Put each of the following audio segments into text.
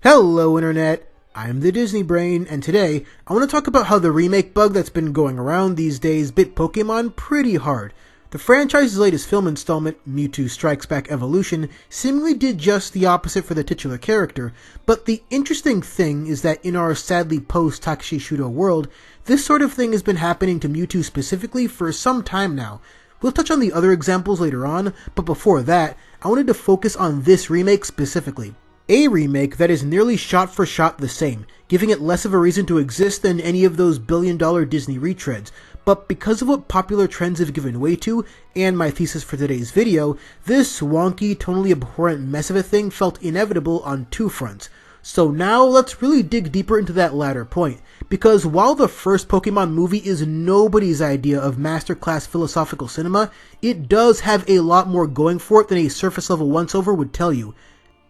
Hello Internet, I'm the Disney Brain, and today I want to talk about how the remake bug that's been going around these days bit Pokemon pretty hard. The franchise's latest film installment, Mewtwo Strikes Back Evolution, seemingly did just the opposite for the titular character, but the interesting thing is that in our sadly post-Takashi Shudo world, this sort of thing has been happening to Mewtwo specifically for some time now. We'll touch on the other examples later on, but before that, I wanted to focus on this remake specifically. A remake that is nearly shot for shot the same, giving it less of a reason to exist than any of those billion-dollar Disney retreads, but because of what popular trends have given way to, and my thesis for today's video, this wonky, tonally abhorrent mess of a thing felt inevitable on two fronts. So now let's really dig deeper into that latter point, because while the first Pokemon movie is nobody's idea of masterclass philosophical cinema, it does have a lot more going for it than a surface-level once-over would tell you.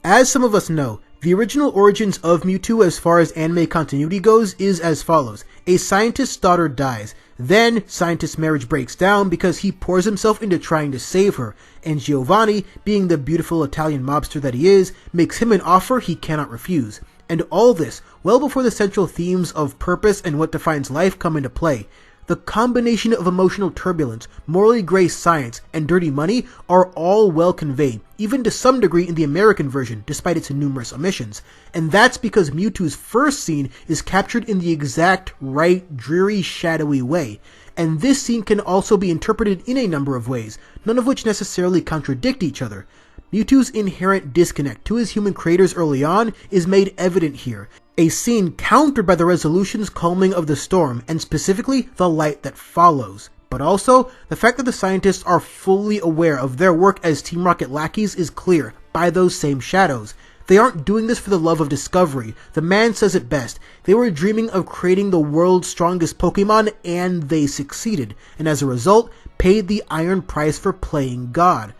As some of us know, the original origins of Mewtwo as far as anime continuity goes is as follows. A scientist's daughter dies, then scientist's marriage breaks down because he pours himself into trying to save her, and Giovanni, being the beautiful Italian mobster that he is, makes him an offer he cannot refuse. And all this, well before the central themes of purpose and what defines life come into play. The combination of emotional turbulence, morally gray science, and dirty money are all well conveyed, even to some degree in the American version, despite its numerous omissions. And that's because Mewtwo's first scene is captured in the exact right, dreary, shadowy way. And this scene can also be interpreted in a number of ways, none of which necessarily contradict each other. Mewtwo's inherent disconnect to his human creators early on is made evident here, a scene countered by the resolution's calming of the storm, and specifically the light that follows. But also, the fact that the scientists are fully aware of their work as Team Rocket lackeys is clear, by those same shadows. They aren't doing this for the love of discovery. The man says it best. They were dreaming of creating the world's strongest Pokemon, and they succeeded, and as a result, paid the iron price for playing God.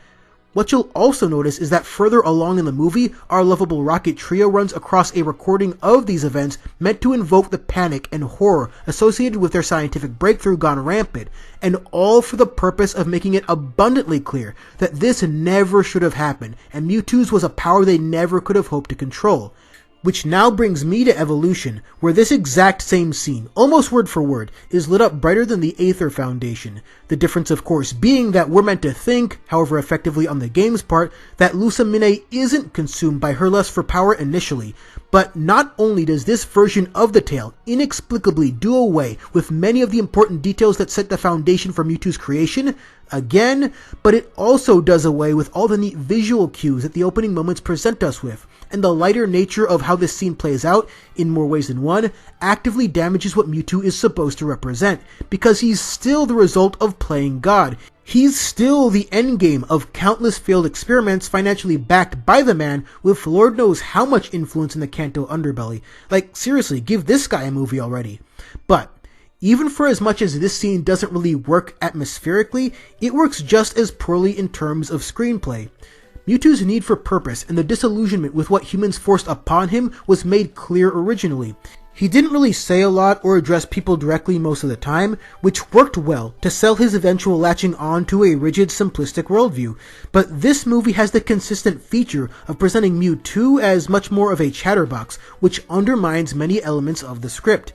What you'll also notice is that further along in the movie, our lovable Rocket trio runs across a recording of these events meant to invoke the panic and horror associated with their scientific breakthrough gone rampant, and all for the purpose of making it abundantly clear that this never should have happened, and Mewtwo's was a power they never could have hoped to control. Which now brings me to Evolution, where this exact same scene, almost word for word, is lit up brighter than the Aether Foundation. The difference of course being that we're meant to think, however effectively on the game's part, that Lusamine isn't consumed by her lust for power initially. But not only does this version of the tale inexplicably do away with many of the important details that set the foundation for Mewtwo's creation, again, but it also does away with all the neat visual cues that the opening moments present us with. And the lighter nature of how this scene plays out, in more ways than one, actively damages what Mewtwo is supposed to represent, because he's still the result of playing God. He's still the endgame of countless failed experiments financially backed by the man with Lord knows how much influence in the Kanto underbelly. Like, seriously, give this guy a movie already. But even for as much as this scene doesn't really work atmospherically, it works just as poorly in terms of screenplay. Mewtwo's need for purpose and the disillusionment with what humans forced upon him was made clear originally. He didn't really say a lot or address people directly most of the time, which worked well to sell his eventual latching on to a rigid, simplistic worldview. But this movie has the consistent feature of presenting Mewtwo as much more of a chatterbox, which undermines many elements of the script.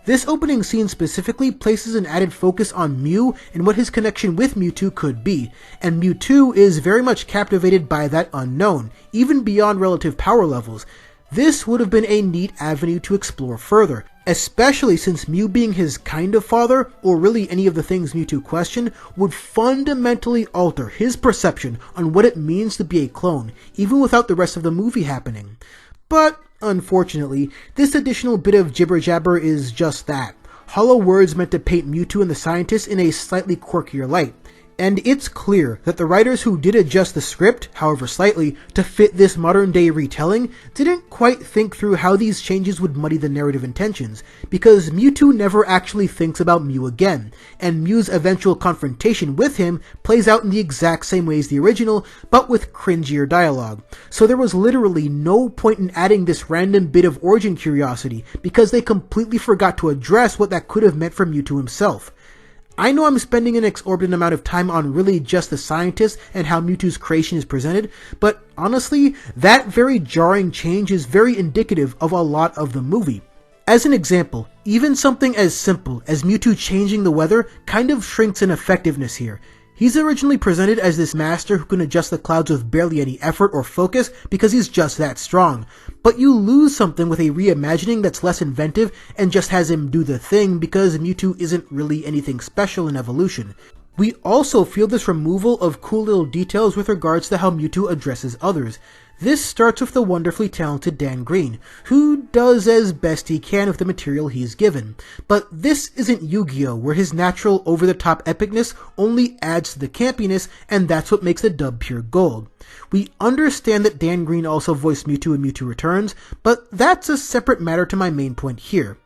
This opening scene specifically places an added focus on Mew and what his connection with Mewtwo could be, and Mewtwo is very much captivated by that unknown, even beyond relative power levels. This would have been a neat avenue to explore further, especially since Mew being his kind of father, or really any of the things Mewtwo questioned, would fundamentally alter his perception on what it means to be a clone, even without the rest of the movie happening. But unfortunately, this additional bit of jibber-jabber is just that. Hollow words meant to paint Mewtwo and the scientists in a slightly quirkier light. And it's clear that the writers who did adjust the script, however slightly, to fit this modern-day retelling, didn't quite think through how these changes would muddy the narrative intentions, because Mewtwo never actually thinks about Mew again, and Mew's eventual confrontation with him plays out in the exact same way as the original, but with cringier dialogue. So there was literally no point in adding this random bit of origin curiosity, because they completely forgot to address what that could have meant for Mewtwo himself. I know I'm spending an exorbitant amount of time on really just the scientist and how Mewtwo's creation is presented, but honestly, that very jarring change is very indicative of a lot of the movie. As an example, even something as simple as Mewtwo changing the weather kind of shrinks in effectiveness here. He's originally presented as this master who can adjust the clouds with barely any effort or focus because he's just that strong. But you lose something with a reimagining that's less inventive and just has him do the thing because Mewtwo isn't really anything special in evolution. We also feel this removal of cool little details with regards to how Mewtwo addresses others. This starts with the wonderfully talented Dan Green, who does as best he can with the material he's given. But this isn't Yu-Gi-Oh! Where his natural over-the-top epicness only adds to the campiness, and that's what makes the dub pure gold. We understand that Dan Green also voiced Mewtwo in Mewtwo Returns, but that's a separate matter to my main point here.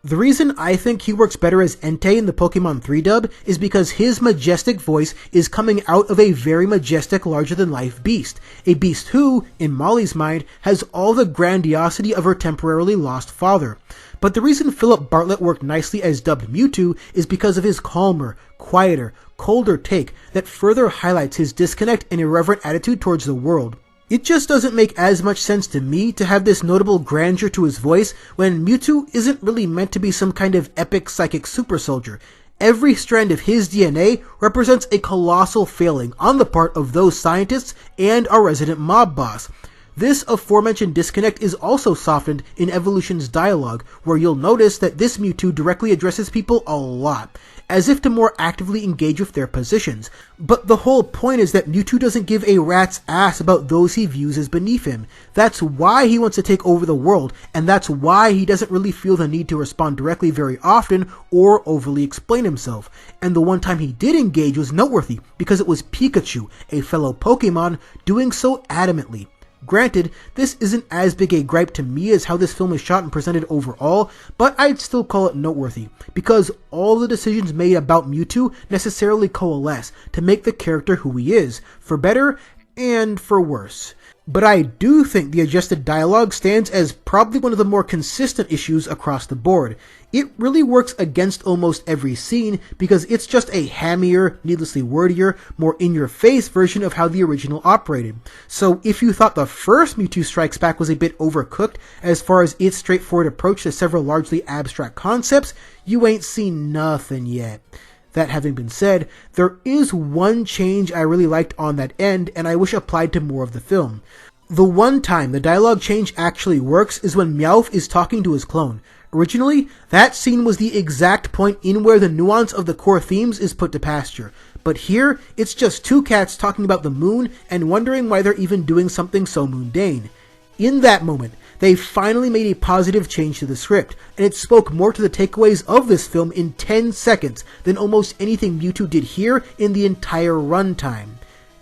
The reason I think he works better as Entei in the Pokemon 3 dub is because his majestic voice is coming out of a very majestic, larger-than-life beast. A beast who, in Molly's mind, has all the grandiosity of her temporarily lost father. But the reason Philip Bartlett worked nicely as dubbed Mewtwo is because of his calmer, quieter, colder take that further highlights his disconnect and irreverent attitude towards the world. It just doesn't make as much sense to me to have this notable grandeur to his voice when Mewtwo isn't really meant to be some kind of epic psychic super soldier. Every strand of his DNA represents a colossal failing on the part of those scientists and our resident mob boss. This aforementioned disconnect is also softened in Evolution's dialogue, where you'll notice that this Mewtwo directly addresses people a lot, as if to more actively engage with their positions. But the whole point is that Mewtwo doesn't give a rat's ass about those he views as beneath him. That's why he wants to take over the world, and that's why he doesn't really feel the need to respond directly very often or overly explain himself. And the one time he did engage was noteworthy, because it was Pikachu, a fellow Pokemon, doing so adamantly. Granted, this isn't as big a gripe to me as how this film is shot and presented overall, but I'd still call it noteworthy, because all the decisions made about Mewtwo necessarily coalesce to make the character who he is, for better and for worse. But I do think the adjusted dialogue stands as probably one of the more consistent issues across the board. It really works against almost every scene because it's just a hammier, needlessly wordier, more in-your-face version of how the original operated. So if you thought the first Mewtwo Strikes Back was a bit overcooked as far as its straightforward approach to several largely abstract concepts, you ain't seen nothing yet. That having been said, there is one change I really liked on that end and I wish applied to more of the film. The one time the dialogue change actually works is when Meowth is talking to his clone. Originally, that scene was the exact point in where the nuance of the core themes is put to pasture. But here, it's just two cats talking about the moon and wondering why they're even doing something so mundane. In that moment, they finally made a positive change to the script, and it spoke more to the takeaways of this film in 10 seconds than almost anything Mewtwo did here in the entire runtime.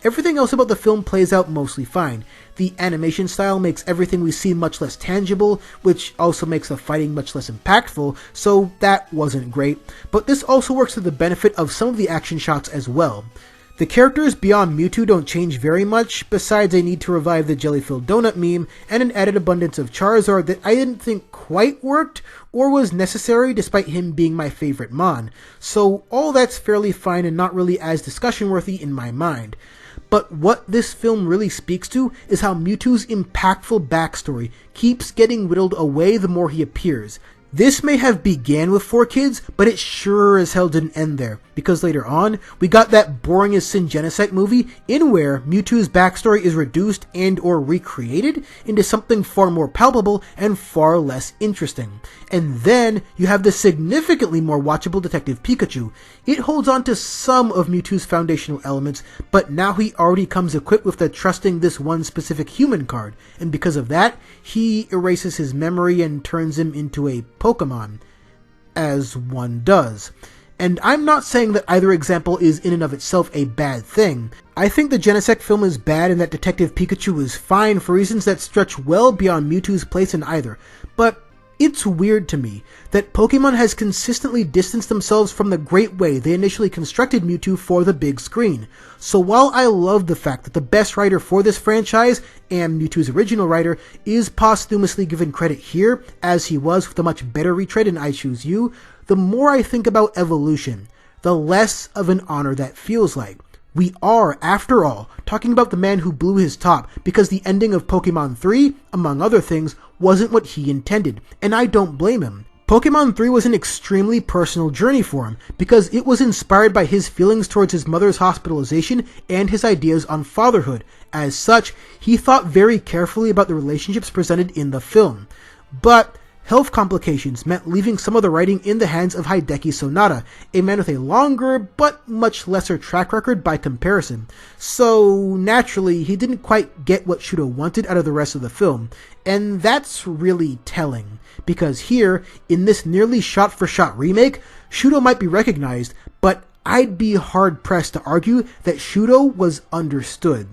Everything else about the film plays out mostly fine. The animation style makes everything we see much less tangible, which also makes the fighting much less impactful, so that wasn't great, but this also works to the benefit of some of the action shots as well. The characters beyond Mewtwo don't change very much, besides a need to revive the jelly-filled donut meme, and an added abundance of Charizard that I didn't think quite worked, or was necessary despite him being my favorite Mon. So all that's fairly fine and not really as discussion-worthy in my mind. But what this film really speaks to is how Mewtwo's impactful backstory keeps getting whittled away the more he appears. This may have began with 4 kids, but it sure as hell didn't end there, because later on, we got that boring as sin Genesect movie in where Mewtwo's backstory is reduced and or recreated into something far more palpable and far less interesting. And then, you have the significantly more watchable Detective Pikachu. It holds on to some of Mewtwo's foundational elements, but now he already comes equipped with the trusting this one specific human card, and because of that, he erases his memory and turns him into a Pokemon, as one does. And I'm not saying that either example is in and of itself a bad thing. I think the Genesect film is bad and that Detective Pikachu is fine for reasons that stretch well beyond Mewtwo's place in either, but it's weird to me that Pokemon has consistently distanced themselves from the great way they initially constructed Mewtwo for the big screen. So while I love the fact that the best writer for this franchise, and Mewtwo's original writer, is posthumously given credit here, as he was with a much better retread in I Choose You, the more I think about Evolution, the less of an honor that feels like. We are, after all, talking about the man who blew his top because the ending of Pokemon 3, among other things, wasn't what he intended, and I don't blame him. Pokemon 3 was an extremely personal journey for him because it was inspired by his feelings towards his mother's hospitalization and his ideas on fatherhood. As such, he thought very carefully about the relationships presented in the film. But health complications meant leaving some of the writing in the hands of Hideki Sonata, a man with a longer but much lesser track record by comparison. So naturally, he didn't quite get what Shudo wanted out of the rest of the film, and that's really telling, because here, in this nearly shot-for-shot remake, Shudo might be recognized, but I'd be hard-pressed to argue that Shudo was understood.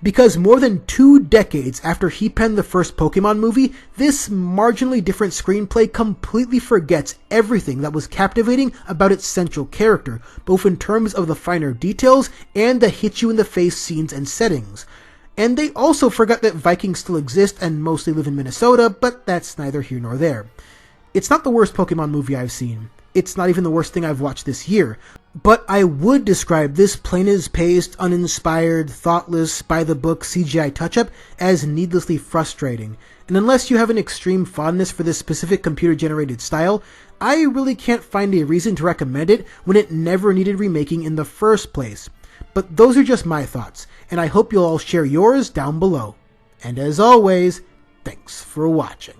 Because more than 2 decades after he penned the first Pokemon movie, this marginally different screenplay completely forgets everything that was captivating about its central character, both in terms of the finer details and the hit-you-in-the-face scenes and settings. And they also forgot that Vikings still exist and mostly live in Minnesota, but that's neither here nor there. It's not the worst Pokemon movie I've seen. It's not even the worst thing I've watched this year. But I would describe this plain-as-paced, uninspired, thoughtless, by-the-book CGI touch-up as needlessly frustrating. And unless you have an extreme fondness for this specific computer-generated style, I really can't find a reason to recommend it when it never needed remaking in the first place. But those are just my thoughts, and I hope you'll all share yours down below. And as always, thanks for watching.